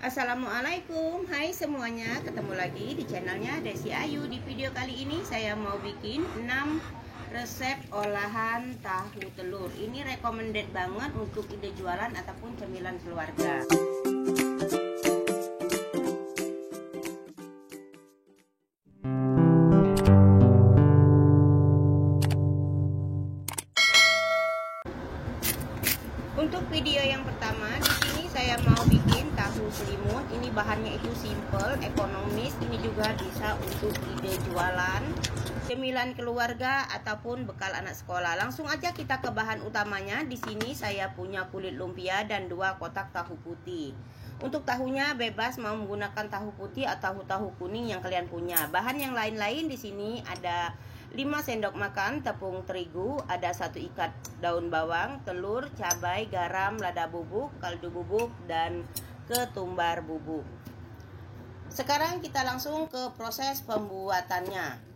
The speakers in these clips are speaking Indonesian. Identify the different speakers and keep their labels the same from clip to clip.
Speaker 1: Assalamualaikum, hai semuanya, ketemu lagi di channelnya Desi Ayu. Di video kali ini saya mau bikin 6 resep olahan tahu telur. Ini recommended banget untuk ide jualan ataupun cemilan keluarga. Untuk video yang pertama, di sini saya mau bikin tahu selimut. Ini bahannya itu simple, ekonomis. Ini juga bisa untuk ide jualan, cemilan keluarga ataupun bekal anak sekolah. Langsung aja kita ke bahan utamanya. Di sini saya punya kulit lumpia dan 2 kotak tahu putih. Untuk tahunya bebas mau menggunakan tahu putih atau tahu kuning yang kalian punya. Bahan yang lain-lain di sini ada 5 sendok makan tepung terigu, ada 1 ikat daun bawang, telur, cabai, garam, lada bubuk, kaldu bubuk, dan ketumbar bubuk. Sekarang kita langsung ke proses pembuatannya.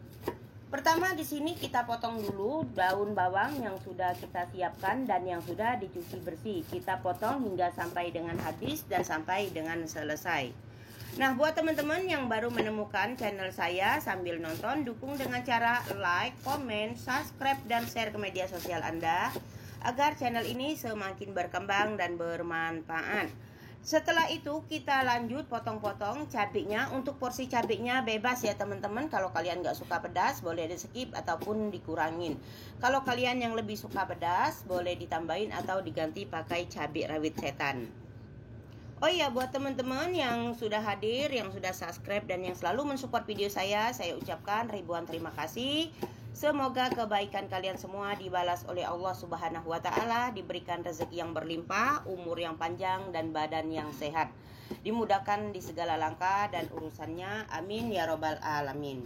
Speaker 1: Pertama di sini kita potong dulu daun bawang yang sudah kita siapkan dan yang sudah dicuci bersih. Kita potong hingga sampai dengan habis dan sampai dengan selesai. Nah, buat teman-teman yang baru menemukan channel saya, sambil nonton, dukung dengan cara like, komen, subscribe, dan share ke media sosial Anda agar channel ini semakin berkembang dan bermanfaat. Setelah itu kita lanjut potong-potong cabenya. Untuk porsi cabenya bebas ya teman-teman. Kalau kalian nggak suka pedas boleh di skip ataupun dikurangin. Kalau kalian yang lebih suka pedas boleh ditambahin atau diganti pakai cabai rawit setan. Oh iya, buat teman-teman yang sudah hadir, yang sudah subscribe dan yang selalu mensupport video saya ucapkan ribuan terima kasih. Semoga kebaikan kalian semua dibalas oleh Allah Subhanahu wa Ta'ala, diberikan rezeki yang berlimpah, umur yang panjang, dan badan yang sehat. Dimudahkan di segala langkah dan urusannya. Amin ya robbal alamin.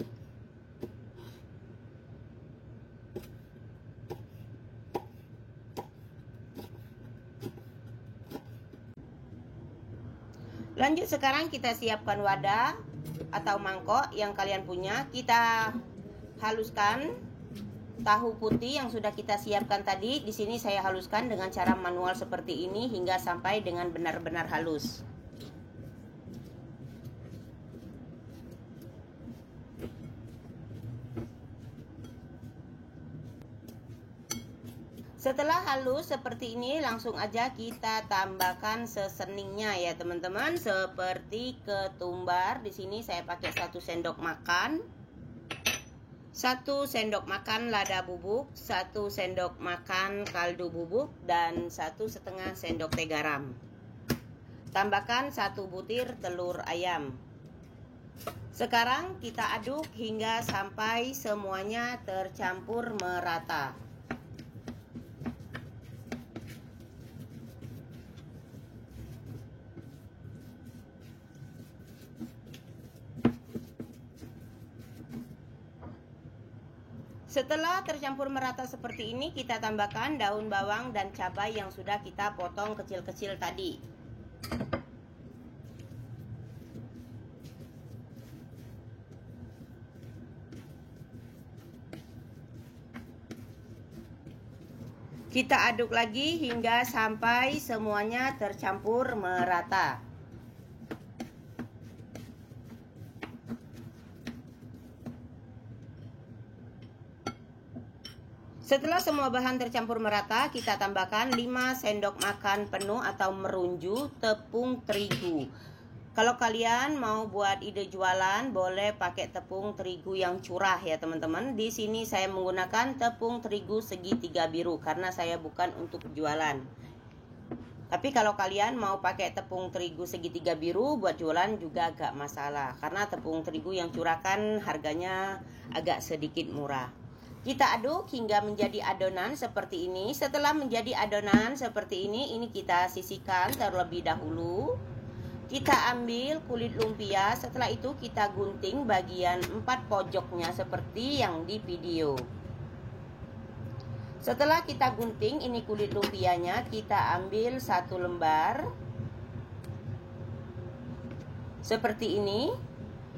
Speaker 1: Lanjut, sekarang kita siapkan wadah atau mangkok yang kalian punya. Kita haluskan tahu putih yang sudah kita siapkan tadi. Di sini saya haluskan dengan cara manual seperti ini hingga sampai dengan benar-benar halus. Setelah halus seperti ini, langsung aja kita tambahkan seseningnya ya teman-teman, seperti ketumbar. Di sini saya pakai 1 sendok makan, 1 sendok makan lada bubuk, 1 sendok makan kaldu bubuk, dan 1,5 sendok teh garam. Tambahkan 1 butir telur ayam. Sekarang kita aduk hingga sampai semuanya tercampur merata. Setelah tercampur merata seperti ini, kita tambahkan daun bawang dan cabai yang sudah kita potong kecil-kecil tadi. Kita aduk lagi hingga sampai semuanya tercampur merata. Setelah semua bahan tercampur merata, kita tambahkan 5 sendok makan penuh atau merunju tepung terigu. Kalau kalian mau buat ide jualan, boleh pakai tepung terigu yang curah ya teman-teman. Di sini saya menggunakan tepung terigu segitiga biru karena saya bukan untuk jualan. Tapi kalau kalian mau pakai tepung terigu segitiga biru buat jualan juga agak masalah, karena tepung terigu yang curah kan harganya agak sedikit murah. Kita aduk hingga menjadi adonan seperti ini. Setelah menjadi adonan seperti ini kita sisihkan terlebih dahulu. Kita ambil kulit lumpia, setelah itu kita gunting bagian 4 pojoknya seperti yang di video. Setelah kita gunting ini kulit lumpianya, kita ambil 1 lembar seperti ini.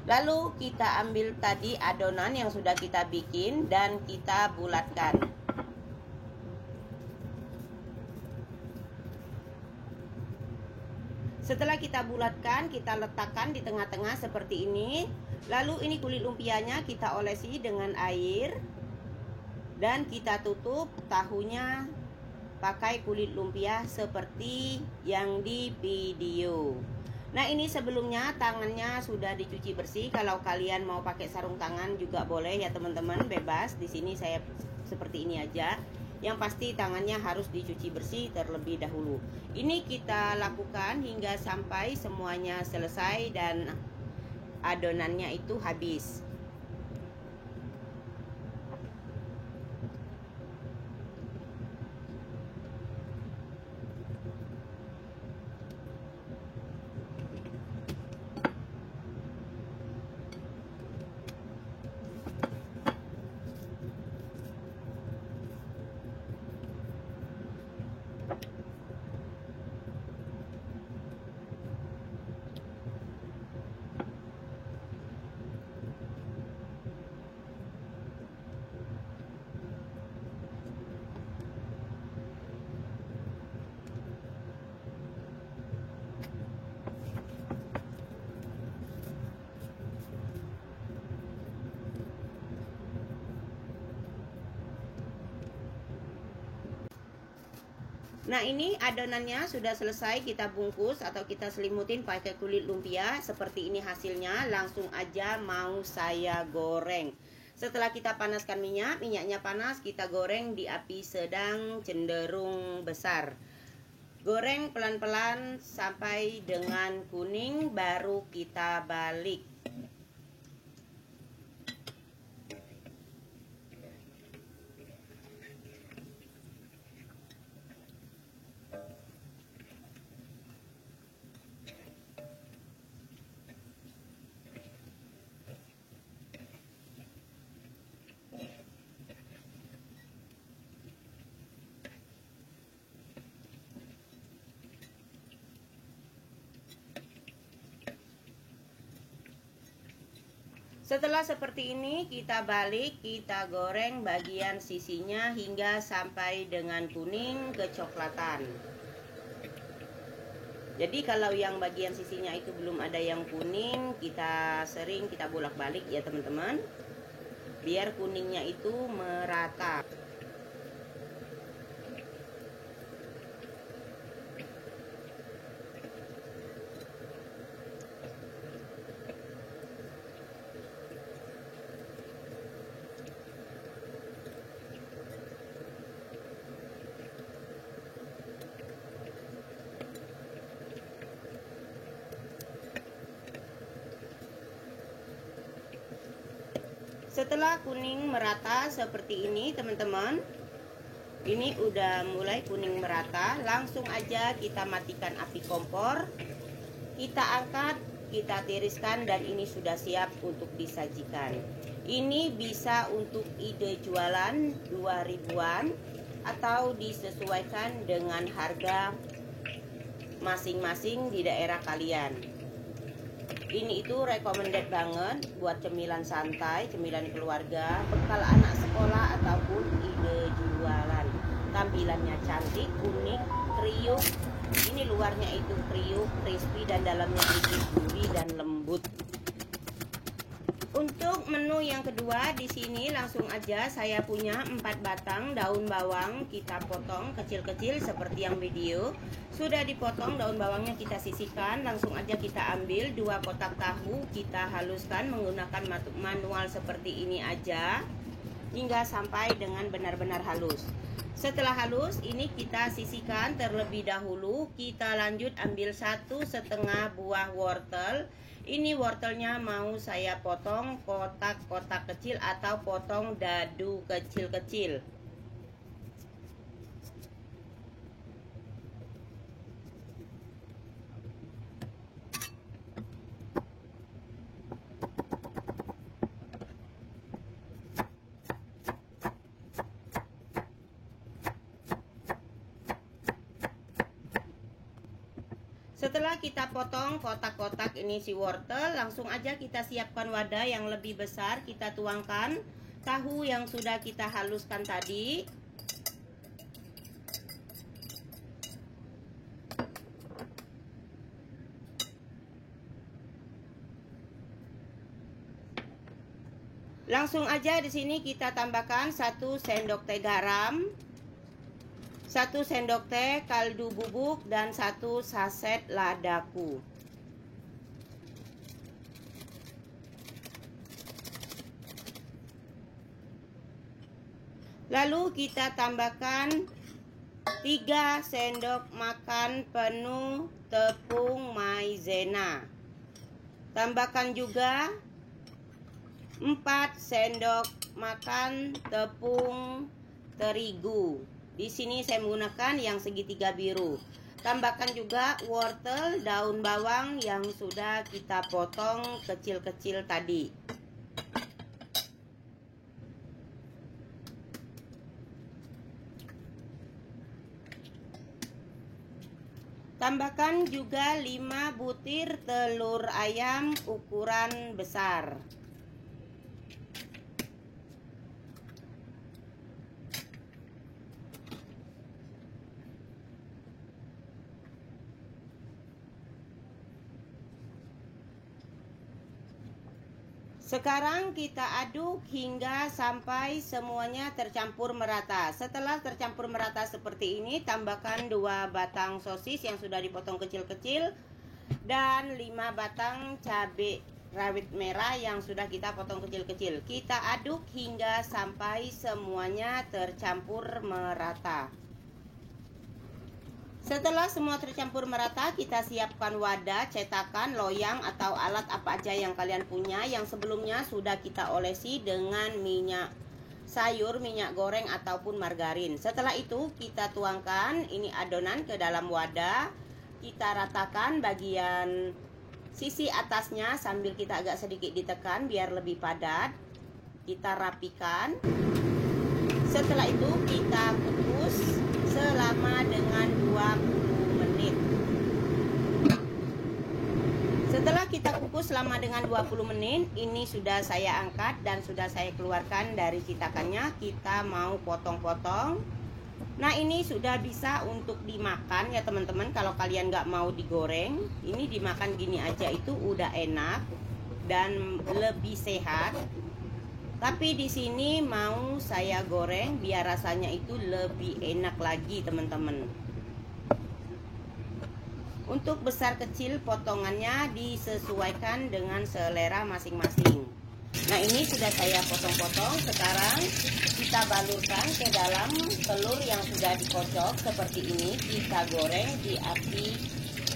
Speaker 1: Lalu kita ambil tadi adonan yang sudah kita bikin dan kita bulatkan. Setelah kita bulatkan, kita letakkan di tengah-tengah seperti ini. Lalu ini kulit lumpianya kita olesi dengan air. Dan kita tutup tahunya pakai kulit lumpia seperti yang di video. Nah, ini sebelumnya tangannya sudah dicuci bersih. Kalau kalian mau pakai sarung tangan juga boleh ya teman-teman, bebas. Di sini saya seperti ini aja. Yang pasti tangannya harus dicuci bersih terlebih dahulu. Ini kita lakukan hingga sampai semuanya selesai dan adonannya itu habis. Nah, ini adonannya sudah selesai kita bungkus atau kita selimutin pakai kulit lumpia. Seperti ini hasilnya, langsung aja mau saya goreng. Setelah kita panaskan minyak, minyaknya panas, kita goreng di api sedang cenderung besar. Goreng pelan-pelan sampai dengan kuning, baru kita balik. Setelah seperti ini kita balik, kita goreng bagian sisinya hingga sampai dengan kuning kecoklatan. Jadi kalau yang bagian sisinya itu belum ada yang kuning, kita sering kita bolak-balik ya teman-teman, biar kuningnya itu merata. Setelah kuning merata seperti ini teman-teman, ini udah mulai kuning merata, langsung aja kita matikan api kompor, kita angkat, kita tiriskan, dan ini sudah siap untuk disajikan. Ini bisa untuk ide jualan 2000-an atau disesuaikan dengan harga masing-masing di daerah kalian. Ini itu recommended banget buat cemilan santai, cemilan keluarga, bekal anak sekolah ataupun ide jualan. Tampilannya cantik, unik, kriuk. Ini luarnya itu kriuk, crispy, dan dalamnya itu gurih dan lembut. Untuk menu yang kedua di sini langsung aja saya punya 4 batang daun bawang, kita potong kecil-kecil seperti yang video. Sudah dipotong daun bawangnya kita sisihkan, langsung aja kita ambil 2 kotak tahu, kita haluskan menggunakan manual seperti ini aja hingga sampai dengan benar-benar halus. Setelah halus ini kita sisihkan terlebih dahulu, kita lanjut ambil 1,5 buah wortel. Ini wortelnya mau saya potong kotak-kotak kecil atau potong dadu kecil-kecil. Setelah kita potong kotak-kotak ini si wortel, langsung aja kita siapkan wadah yang lebih besar. Kita tuangkan tahu yang sudah kita haluskan tadi. Langsung aja di sini kita tambahkan 1 sendok teh garam, 1 sendok teh kaldu bubuk, dan 1 saset ladaku. Lalu kita tambahkan 3 sendok makan penuh tepung maizena. Tambahkan juga 4 sendok makan tepung terigu. Di sini saya menggunakan yang segitiga biru. Tambahkan juga wortel, daun bawang yang sudah kita potong kecil-kecil tadi. Tambahkan juga 5 butir telur ayam ukuran besar. Sekarang kita aduk hingga sampai semuanya tercampur merata. Setelah tercampur merata seperti ini, tambahkan 2 batang sosis yang sudah dipotong kecil-kecil dan 5 batang cabai rawit merah yang sudah kita potong kecil-kecil. Kita aduk hingga sampai semuanya tercampur merata. Setelah semua tercampur merata, kita siapkan wadah, cetakan, loyang, atau alat apa aja yang kalian punya yang sebelumnya sudah kita olesi dengan minyak sayur, minyak goreng, ataupun margarin. Setelah itu kita tuangkan ini adonan ke dalam wadah. Kita ratakan bagian sisi atasnya sambil kita agak sedikit ditekan biar lebih padat. Kita rapikan. Setelah itu kita kukus selama dengan 20 menit. Setelah kita kukus selama dengan 20 menit, ini sudah saya angkat dan sudah saya keluarkan dari cetakannya. Kita mau potong-potong. Nah, ini sudah bisa untuk dimakan ya teman-teman. Kalau kalian nggak mau digoreng, ini dimakan gini aja itu udah enak dan lebih sehat. Tapi di sini mau saya goreng biar rasanya itu lebih enak lagi teman-teman. Untuk besar kecil potongannya disesuaikan dengan selera masing-masing. Nah, ini sudah saya potong-potong. Sekarang kita balurkan ke dalam telur yang sudah dikocok seperti ini. Kita goreng di api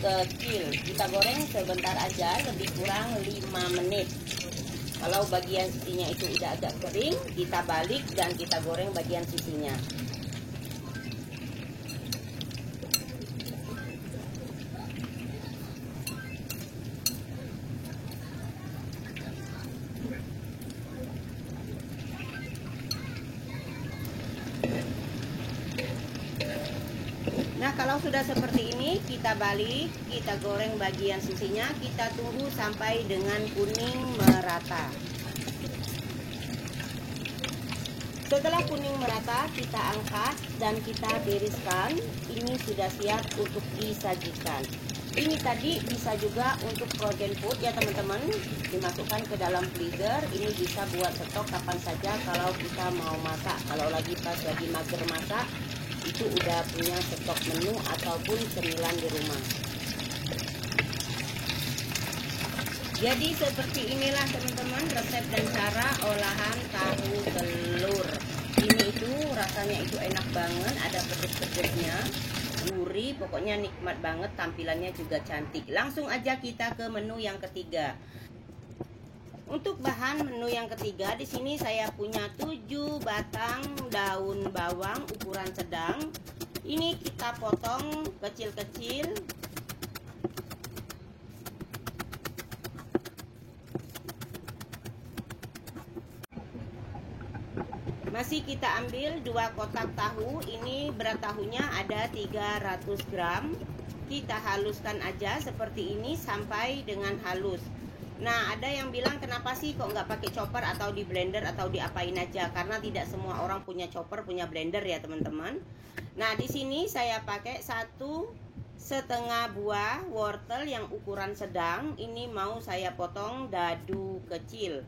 Speaker 1: kecil. Kita goreng sebentar aja, lebih kurang 5 menit. Kalau bagian sisinya itu udah agak kering, kita balik dan kita goreng bagian sisinya. Nah, kalau sudah seperti ini, kita balik, kita goreng bagian sisinya, kita tunggu sampai dengan kuning merata. Setelah kuning merata, kita angkat dan kita tiriskan. Ini sudah siap untuk disajikan. Ini tadi bisa juga untuk frozen food ya teman-teman, dimasukkan ke dalam freezer. Ini bisa buat stok kapan saja kalau kita mau masak. Kalau lagi pas lagi mager masak, itu udah punya stok menu ataupun cemilan di rumah. Jadi seperti inilah teman-teman resep dan cara olahan tahu telur. Ini itu rasanya itu enak banget, ada pedes-pedesnya, gurih, pokoknya nikmat banget, tampilannya juga cantik. Langsung aja kita ke menu yang ketiga. Untuk bahan menu yang ketiga, di sini saya punya 7 batang daun bawang ukuran sedang. Ini kita potong kecil-kecil. Masih kita ambil 2 kotak tahu. Ini berat tahunya ada 300 gram. Kita haluskan aja seperti ini sampai dengan halus. Nah, ada yang bilang kenapa sih kok nggak pakai chopper atau di blender atau diapain aja? Karena tidak semua orang punya chopper, punya blender ya teman-teman. Nah, di sini saya pakai 1,5 buah wortel yang ukuran sedang. Ini mau saya potong dadu kecil.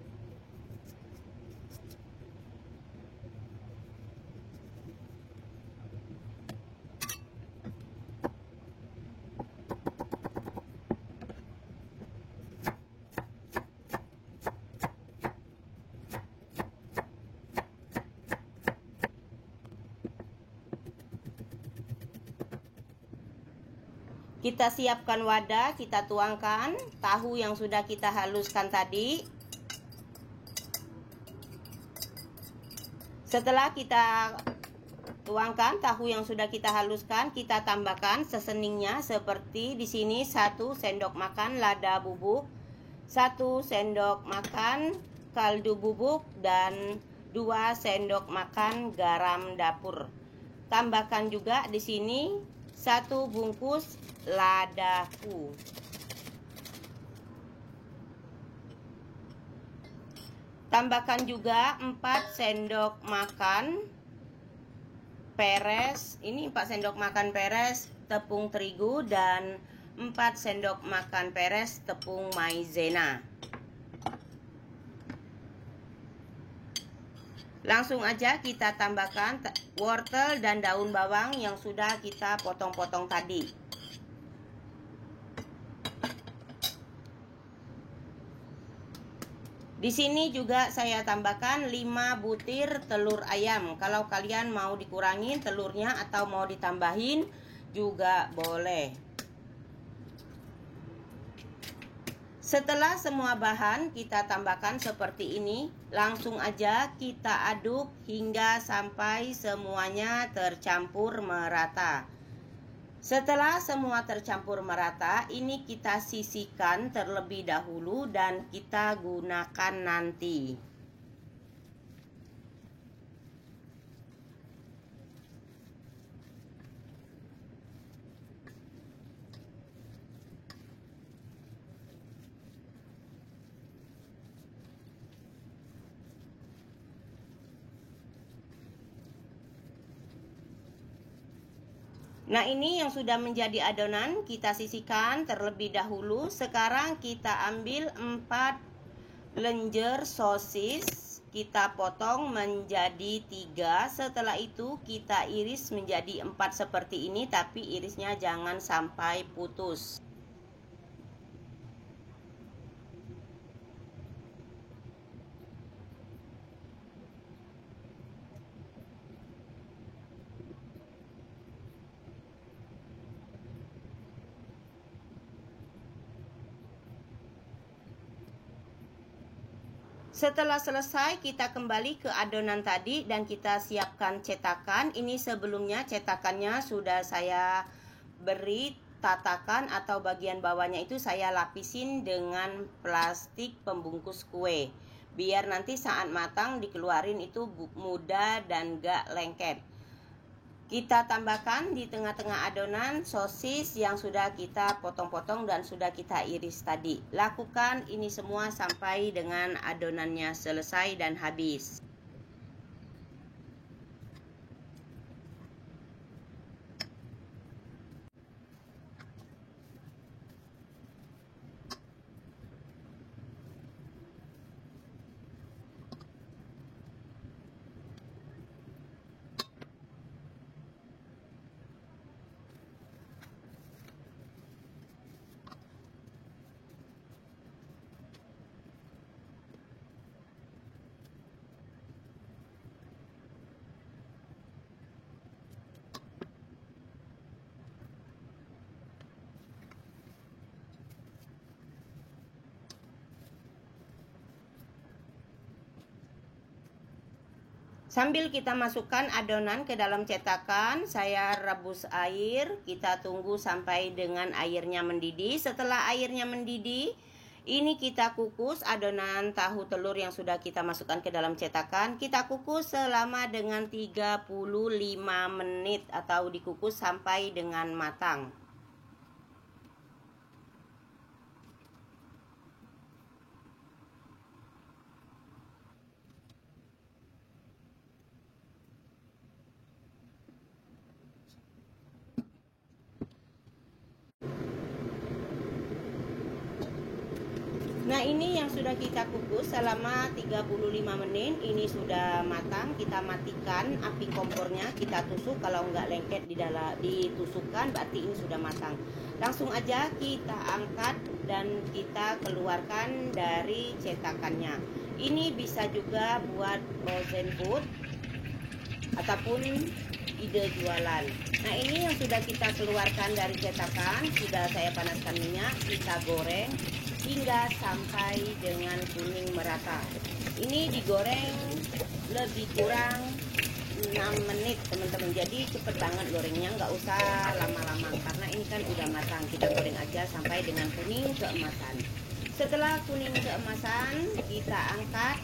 Speaker 1: Kita siapkan wadah, kita tuangkan tahu yang sudah kita haluskan tadi. Setelah kita tuangkan tahu yang sudah kita haluskan, kita tambahkan seseningnya seperti di sini 1 sendok makan lada bubuk, 1 sendok makan kaldu bubuk, dan 2 sendok makan garam dapur. Tambahkan juga di sini 1 bungkus ladaku. Tambahkan juga 4 sendok makan peres. Ini 4 sendok makan peres tepung terigu dan 4 sendok makan peres tepung maizena. Langsung aja kita tambahkan wortel dan daun bawang yang sudah kita potong-potong tadi. Di sini juga saya tambahkan 5 butir telur ayam. Kalau kalian mau dikurangin telurnya atau mau ditambahin juga boleh. Setelah semua bahan kita tambahkan seperti ini, langsung aja kita aduk hingga sampai semuanya tercampur merata. Setelah semua tercampur merata, ini kita sisihkan terlebih dahulu dan kita gunakan nanti. Nah, ini yang sudah menjadi adonan kita sisihkan terlebih dahulu. Sekarang kita ambil 4 lenjer sosis, kita potong menjadi 3. Setelah itu kita iris menjadi 4 seperti ini, tapi irisnya jangan sampai putus. Setelah selesai, kita kembali ke adonan tadi dan kita siapkan cetakan. Ini sebelumnya cetakannya sudah saya beri tatakan atau bagian bawahnya itu saya lapisin dengan plastik pembungkus kue. Biar nanti saat matang dikeluarin itu mudah dan gak lengket. Kita tambahkan di tengah-tengah adonan sosis yang sudah kita potong-potong dan sudah kita iris tadi. Lakukan ini semua sampai dengan adonannya selesai dan habis. Sambil kita masukkan adonan ke dalam cetakan, saya rebus air. Kita tunggu sampai dengan airnya mendidih. Setelah airnya mendidih, ini kita kukus adonan tahu telur yang sudah kita masukkan ke dalam cetakan. Kita kukus selama dengan 35 menit atau dikukus sampai dengan matang. Nah, ini yang sudah kita kukus selama 35 menit. Ini sudah matang. Kita matikan api kompornya, kita tusuk. Kalau nggak lengket ditusukkan berarti ini sudah matang. Langsung aja kita angkat dan kita keluarkan dari cetakannya. Ini bisa juga buat frozen food ataupun ide jualan. Nah, ini yang sudah kita keluarkan dari cetakan, sudah saya panaskan minyak, kita goreng hingga sampai dengan kuning merata. Ini digoreng lebih kurang 6 menit teman-teman, jadi cepet banget gorengnya, nggak usah lama-lama karena ini kan udah matang. Kita goreng aja sampai dengan kuning keemasan. Setelah kuning keemasan, kita angkat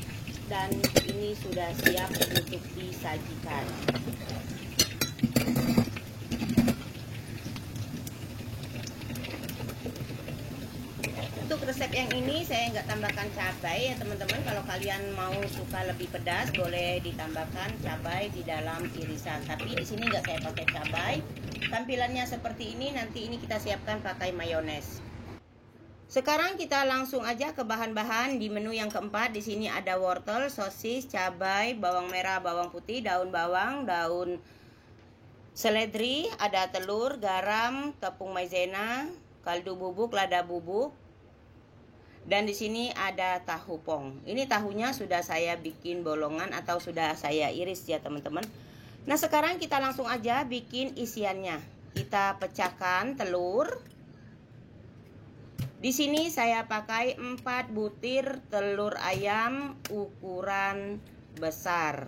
Speaker 1: dan ini sudah siap untuk disajikan. Untuk resep yang ini saya nggak tambahkan cabai ya teman-teman. Kalau kalian mau suka lebih pedas, boleh ditambahkan cabai di dalam irisan. Tapi di sini nggak saya pakai cabai. Tampilannya seperti ini. Nanti ini kita siapkan pakai mayones. Sekarang kita langsung aja ke bahan-bahan di menu yang keempat. Di sini ada wortel, sosis, cabai, bawang merah, bawang putih, daun bawang, daun seledri, ada telur, garam, tepung maizena, kaldu bubuk, lada bubuk. Dan di sini ada tahu pong. Ini tahunya sudah saya bikin bolongan atau sudah saya iris ya teman-teman. Nah, sekarang kita langsung aja bikin isiannya. Kita pecahkan telur. Di sini saya pakai 4 butir telur ayam ukuran besar.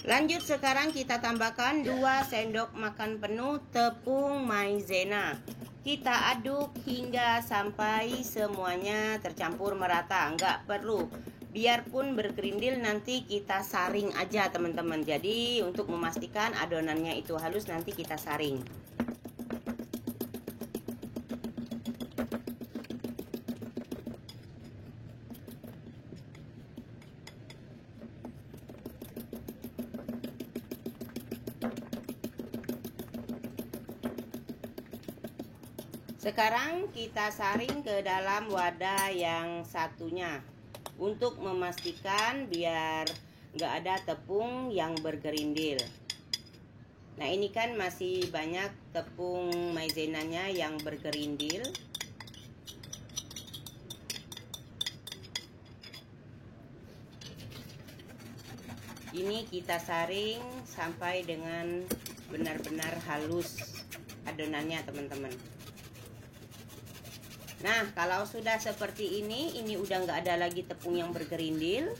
Speaker 1: Lanjut, sekarang kita tambahkan 2 sendok makan penuh tepung maizena. Kita aduk hingga sampai semuanya tercampur merata. Enggak perlu, biarpun berkerindil nanti kita saring aja teman-teman. Jadi untuk memastikan adonannya itu halus nanti kita saring. Sekarang kita saring ke dalam wadah yang satunya untuk memastikan biar nggak ada tepung yang bergerindil. Nah, ini kan masih banyak tepung maizenanya yang bergerindil. Ini kita saring sampai dengan benar-benar halus adonannya teman-teman. Nah, kalau sudah seperti ini udah nggak ada lagi tepung yang bergerindil.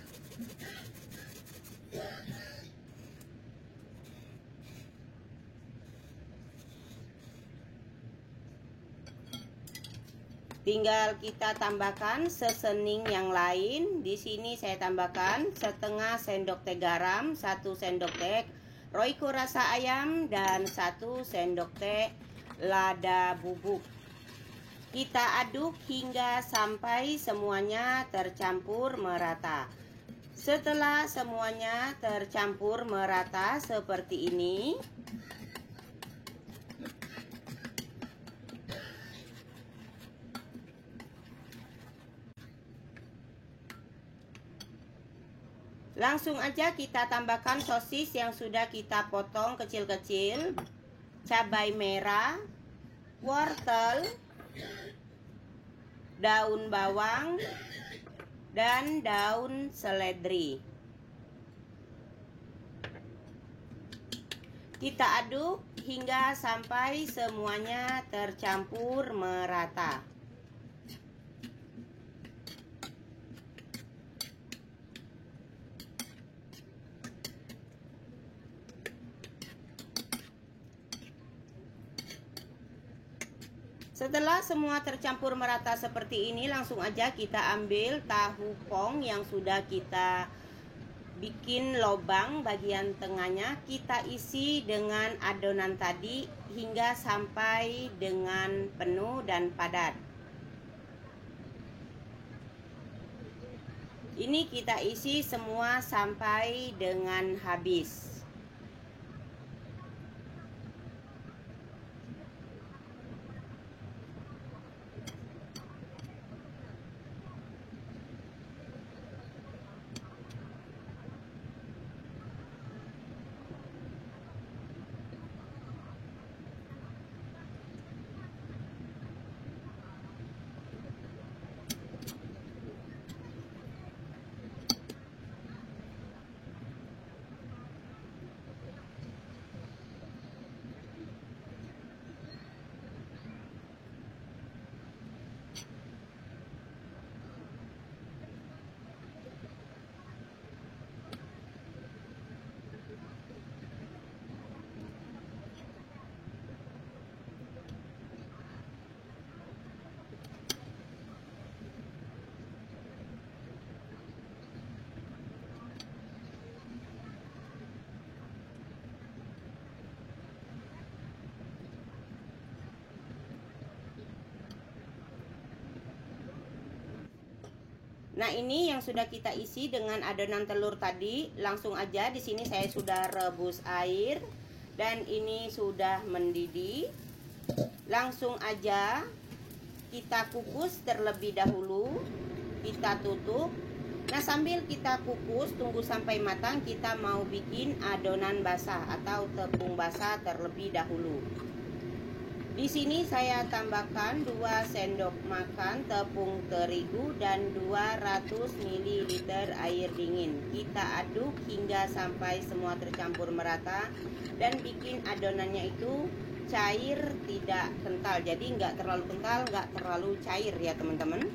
Speaker 1: Tinggal kita tambahkan sesening yang lain. Di sini saya tambahkan setengah sendok teh garam, 1 sendok teh Royco rasa ayam, dan 1 sendok teh lada bubuk. Kita aduk hingga sampai semuanya tercampur merata. Setelah semuanya tercampur merata seperti ini, langsung aja kita tambahkan sosis yang sudah kita potong kecil-kecil, cabai merah, wortel, daun bawang, dan daun seledri. Kita aduk hingga sampai semuanya tercampur merata. Setelah semua tercampur merata seperti ini, langsung aja kita ambil tahu pong yang sudah kita bikin lobang bagian tengahnya. Kita isi dengan adonan tadi hingga sampai dengan penuh dan padat. Ini kita isi semua sampai dengan habis. Nah, ini yang sudah kita isi dengan adonan telur tadi. Langsung aja di sini saya sudah rebus air dan ini sudah mendidih. Langsung aja kita kukus terlebih dahulu. Kita tutup. Nah, sambil kita kukus, tunggu sampai matang, kita mau bikin adonan basah atau tepung basah terlebih dahulu. Di sini saya tambahkan 2 sendok makan tepung terigu dan 200 ml air dingin. Kita aduk hingga sampai semua tercampur merata dan bikin adonannya itu cair, tidak kental. Jadi nggak terlalu kental, nggak terlalu cair ya teman-teman.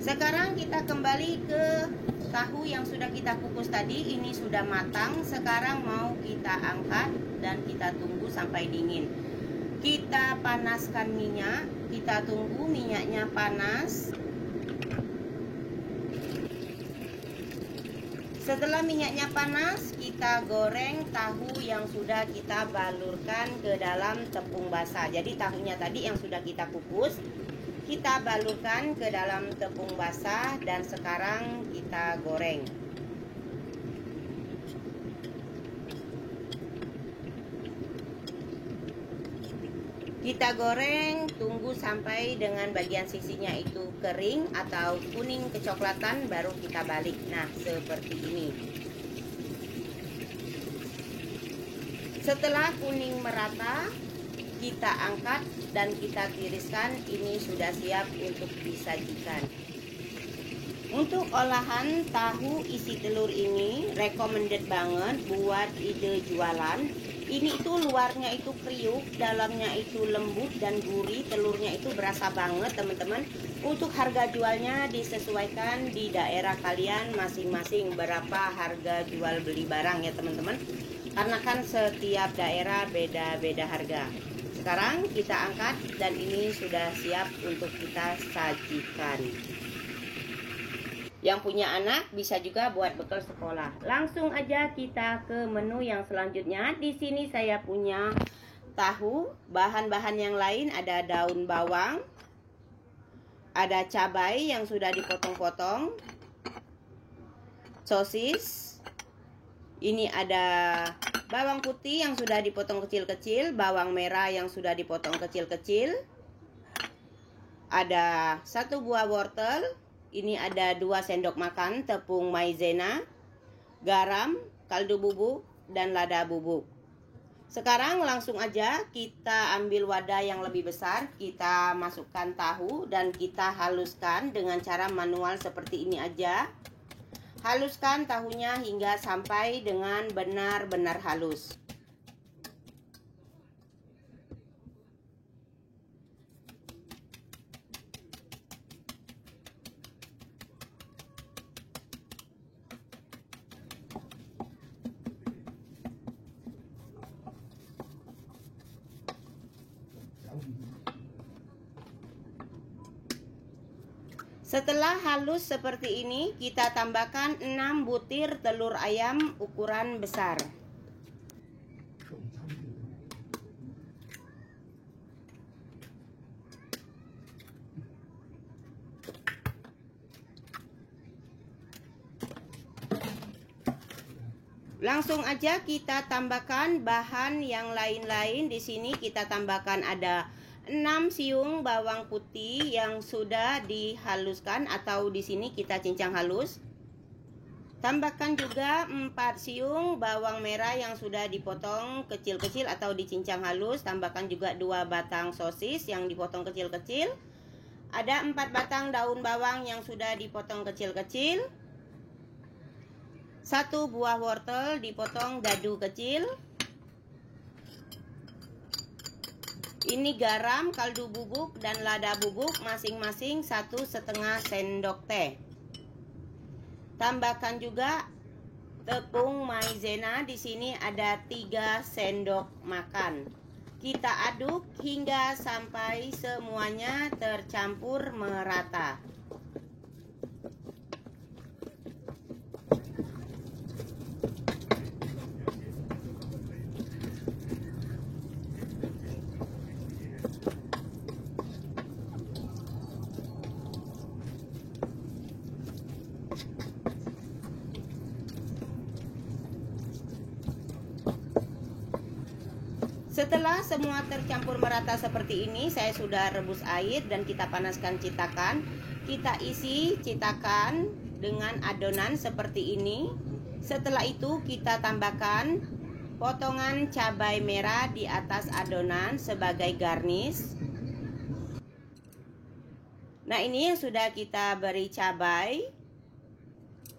Speaker 1: Sekarang kita kembali ke tahu yang sudah kita kukus tadi. Ini sudah matang. Sekarang mau kita angkat dan kita tunggu sampai dingin. Kita panaskan minyak. Kita tunggu minyaknya panas. Setelah minyaknya panas, kita goreng tahu yang sudah kita balurkan ke dalam tepung basah. Jadi tahunya tadi yang sudah kita kukus, kita balurkan ke dalam tepung basah dan sekarang kita goreng. Kita goreng, tunggu sampai dengan bagian sisinya itu kering atau kuning kecoklatan, baru kita balik. Nah, seperti ini. Setelah kuning merata, kita angkat dan kita tiriskan. Ini sudah siap untuk disajikan. Untuk olahan tahu isi telur ini recommended banget buat ide jualan. Ini itu luarnya itu kriuk, dalamnya itu lembut dan gurih, telurnya itu berasa banget teman-teman. Untuk harga jualnya disesuaikan di daerah kalian masing-masing berapa harga jual beli barang ya teman-teman. Karena kan setiap daerah beda-beda harga. Sekarang kita angkat dan ini sudah siap untuk kita sajikan. Yang punya anak bisa juga buat bekal sekolah. Langsung aja kita ke menu yang selanjutnya. Di sini saya punya tahu. Bahan-bahan yang lain ada daun bawang, ada cabai yang sudah dipotong-potong, sosis. Ini ada bawang putih yang sudah dipotong kecil-kecil, bawang merah yang sudah dipotong kecil-kecil. Ada 1 buah wortel. Ini ada 2 sendok makan tepung maizena, garam, kaldu bubuk, dan lada bubuk. Sekarang langsung aja kita ambil wadah yang lebih besar. Kita masukkan tahu dan kita haluskan dengan cara manual seperti ini aja. Haluskan tahunya hingga sampai dengan benar-benar halus. Setelah halus seperti ini, kita tambahkan 6 butir telur ayam ukuran besar. Langsung aja kita tambahkan bahan yang lain-lain. Di sini kita tambahkan ada 6 siung bawang putih yang sudah dihaluskan atau di sini kita cincang halus. Tambahkan juga 4 siung bawang merah yang sudah dipotong kecil-kecil atau dicincang halus. Tambahkan juga 2 batang sosis yang dipotong kecil-kecil. Ada 4 batang daun bawang yang sudah dipotong kecil-kecil. 1 buah wortel dipotong dadu kecil. Ini garam, kaldu bubuk, dan lada bubuk masing-masing 1,5 sendok teh. Tambahkan juga tepung maizena. Di sini ada 3 sendok makan. Kita aduk hingga sampai semuanya tercampur merata. Setelah semua tercampur merata seperti ini, saya sudah rebus air dan kita panaskan cetakan. Kita isi cetakan dengan adonan seperti ini. Setelah itu kita tambahkan potongan cabai merah di atas adonan sebagai garnish. Nah, ini yang sudah kita beri cabai.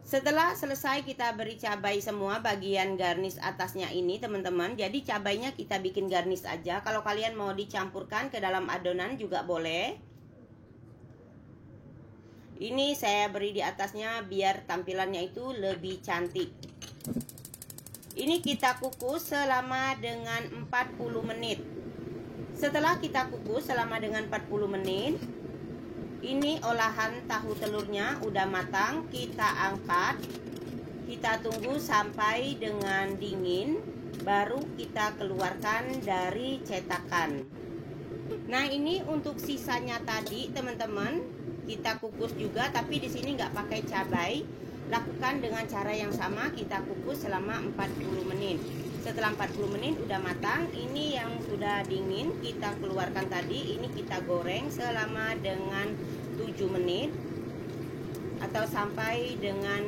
Speaker 1: Setelah selesai kita beri cabai semua bagian garnish atasnya ini teman-teman. Jadi cabainya kita bikin garnish aja. Kalau kalian mau dicampurkan ke dalam adonan juga boleh. Ini saya beri di atasnya biar tampilannya itu lebih cantik. Ini kita kukus selama dengan 40 menit. Setelah kita kukus selama dengan 40 menit, ini olahan tahu telurnya udah matang. Kita angkat, kita tunggu sampai dengan dingin, baru kita keluarkan dari cetakan. Nah, ini untuk sisanya tadi teman-teman, kita kukus juga, tapi di sini nggak pakai cabai. Lakukan dengan cara yang sama, kita kukus selama 40 menit. Setelah 40 menit udah matang, ini yang sudah dingin kita keluarkan tadi. Ini kita goreng selama dengan 7 menit atau sampai dengan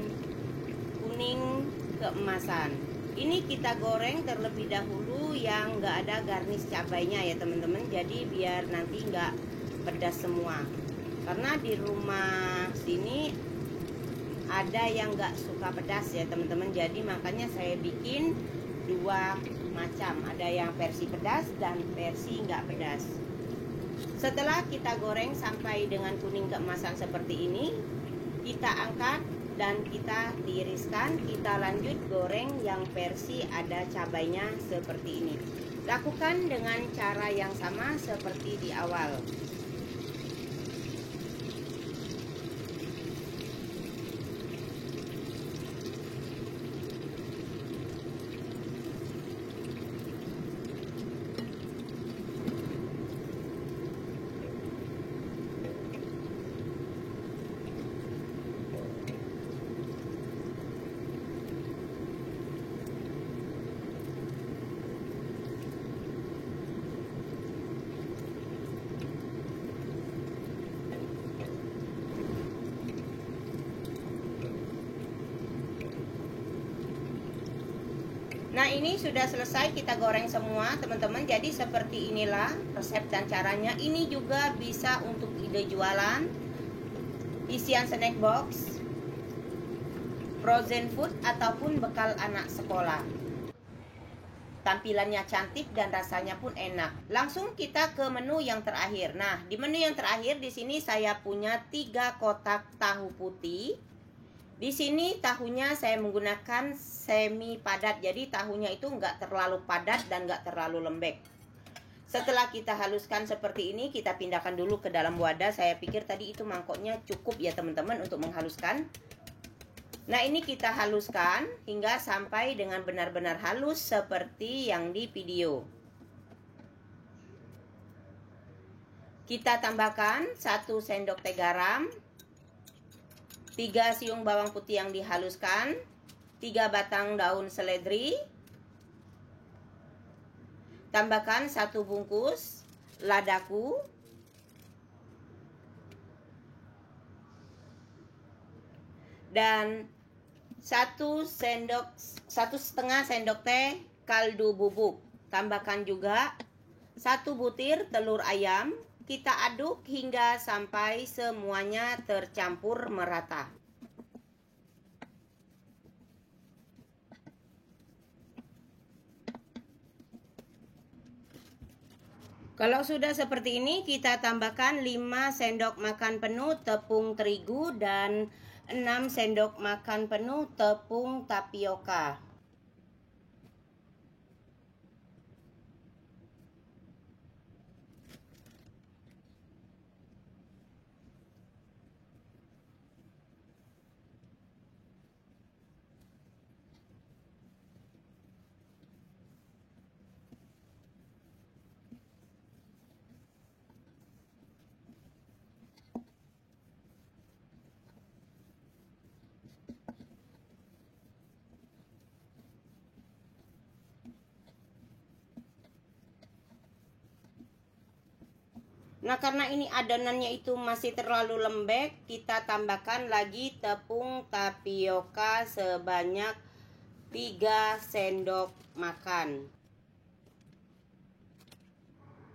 Speaker 1: kuning keemasan. Ini kita goreng terlebih dahulu yang nggak ada garnish cabainya ya teman-teman. Jadi biar nanti nggak pedas semua. Karena di rumah sini ada yang nggak suka pedas ya teman-teman. Jadi makanya saya bikin 2 macam, ada yang versi pedas dan versi nggak pedas. Setelah kita goreng sampai dengan kuning keemasan seperti ini, kita angkat dan kita tiriskan. Kita lanjut goreng yang versi ada cabainya seperti ini. Lakukan dengan cara yang sama seperti di awal. Nah, ini sudah selesai kita goreng semua teman-teman. Jadi seperti inilah resep dan caranya. Ini juga bisa untuk ide jualan, isian snack box, frozen food, ataupun bekal anak sekolah. Tampilannya cantik dan rasanya pun enak. Langsung kita ke menu yang terakhir. Nah, di menu yang terakhir di sini saya punya 3 kotak tahu putih. Di sini tahunya saya menggunakan semi padat, jadi tahunya itu nggak terlalu padat dan nggak terlalu lembek. Setelah kita haluskan seperti ini, kita pindahkan dulu ke dalam wadah. Saya pikir tadi itu mangkoknya cukup ya teman-teman untuk menghaluskan. Nah, ini kita haluskan hingga sampai dengan benar-benar halus seperti yang di video. Kita tambahkan 1 sendok teh garam, 3 siung bawang putih yang dihaluskan, 3 batang daun seledri, tambahkan 1 bungkus ladaku, dan 1,5 sendok teh kaldu bubuk. Tambahkan juga 1 butir telur ayam. Kita aduk hingga sampai semuanya tercampur merata. Kalau sudah seperti ini, kita tambahkan 5 sendok makan penuh tepung terigu dan 6 sendok makan penuh tepung tapioka. Nah, karena ini adonannya itu masih terlalu lembek, kita tambahkan lagi tepung tapioka sebanyak 3 sendok makan.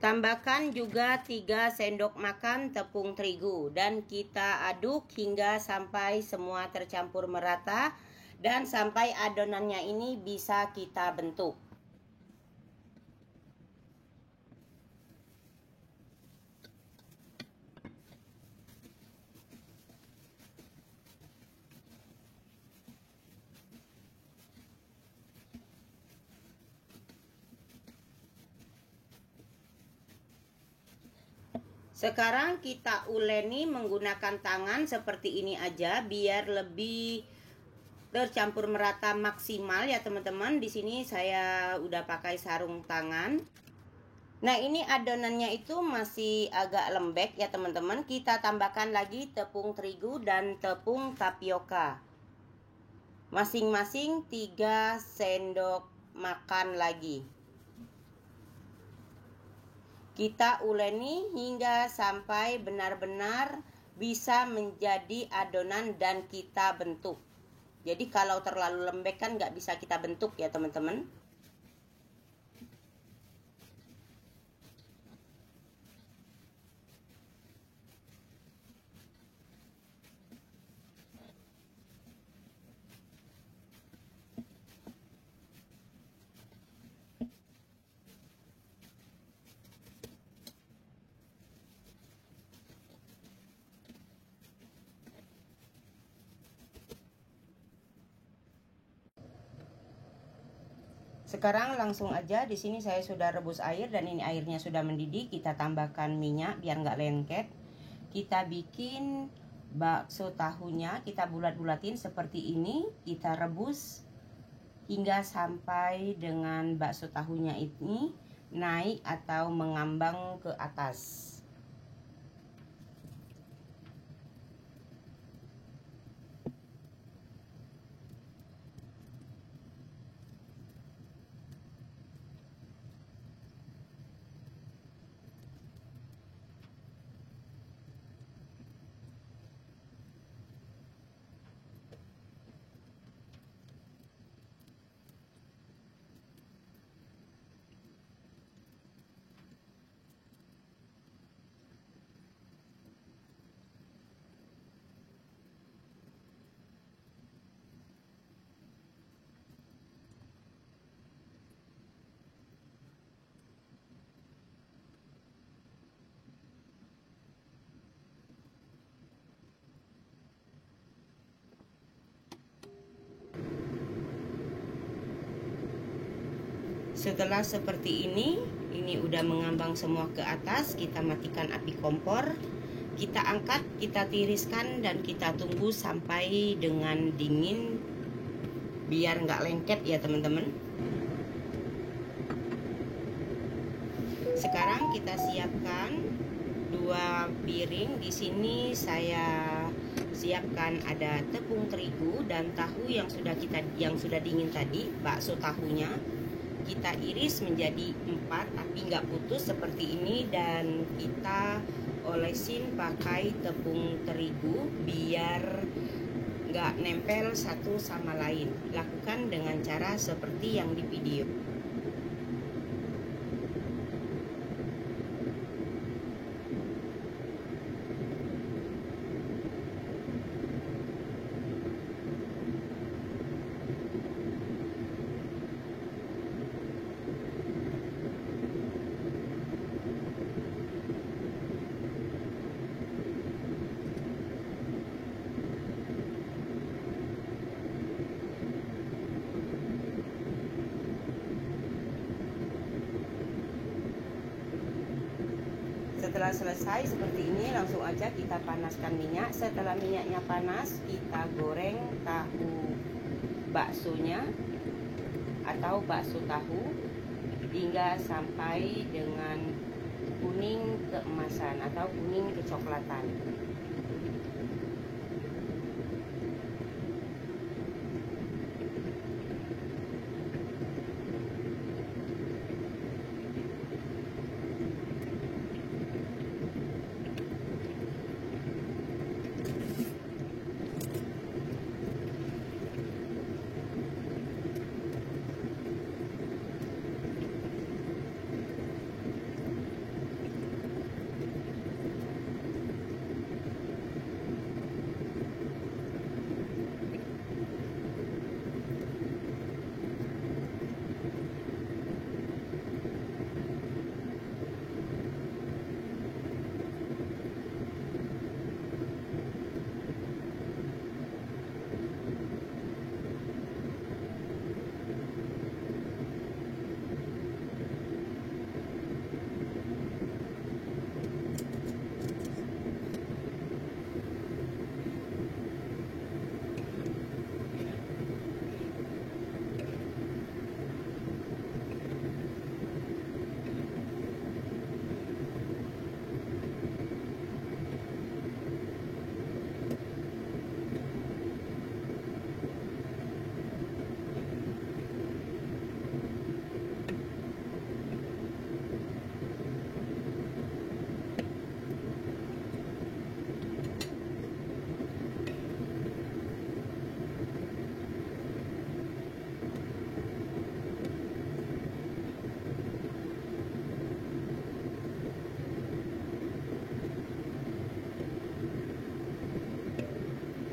Speaker 1: Tambahkan juga 3 sendok makan tepung terigu dan kita aduk hingga sampai semua tercampur merata dan sampai adonannya ini bisa kita bentuk. Sekarang kita uleni menggunakan tangan seperti ini aja biar lebih tercampur merata maksimal ya teman-teman. Di sini saya udah pakai sarung tangan. Nah, ini adonannya itu masih agak lembek ya teman-teman. Kita tambahkan lagi tepung terigu dan tepung tapioka. Masing-masing 3 sendok makan lagi. Kita uleni hingga sampai benar-benar bisa menjadi adonan dan kita bentuk. Jadi kalau terlalu lembek kan nggak bisa kita bentuk ya teman-teman. Sekarang langsung aja, di sini saya sudah rebus air dan ini airnya sudah mendidih. Kita tambahkan minyak biar nggak lengket. Kita bikin bakso tahunya, kita bulat-bulatin seperti ini. Kita rebus hingga sampai dengan bakso tahunya ini naik atau mengambang ke atas. Setelah seperti ini udah mengambang semua ke atas. Kita matikan api kompor. Kita angkat, kita tiriskan dan kita tunggu sampai dengan dingin biar nggak lengket ya teman-teman. Sekarang kita siapkan 2 piring. Di sini saya siapkan ada tepung terigu dan tahu yang sudah dingin tadi, bakso tahunya. Kita iris menjadi 4 tapi nggak putus seperti ini dan kita olesin pakai tepung terigu biar nggak nempel satu sama lain. Lakukan dengan cara seperti yang di video. Setelah selesai seperti ini, langsung aja kita panaskan minyak. Setelah minyaknya panas, kita goreng tahu baksonya atau bakso tahu hingga sampai dengan kuning keemasan atau kuning kecoklatan.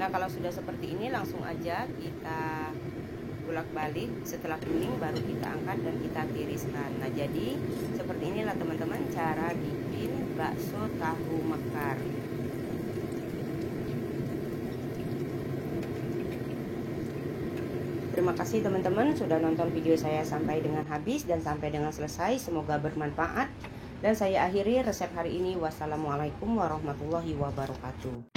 Speaker 1: Nah, kalau sudah seperti ini langsung aja kita bolak-balik. Setelah kuning baru kita angkat dan kita tiriskan. Nah, jadi seperti inilah teman-teman cara bikin bakso tahu mekar. Terima kasih teman-teman sudah nonton video saya sampai dengan habis dan sampai dengan selesai. Semoga bermanfaat. Dan saya akhiri resep hari ini. Wassalamualaikum warahmatullahi wabarakatuh.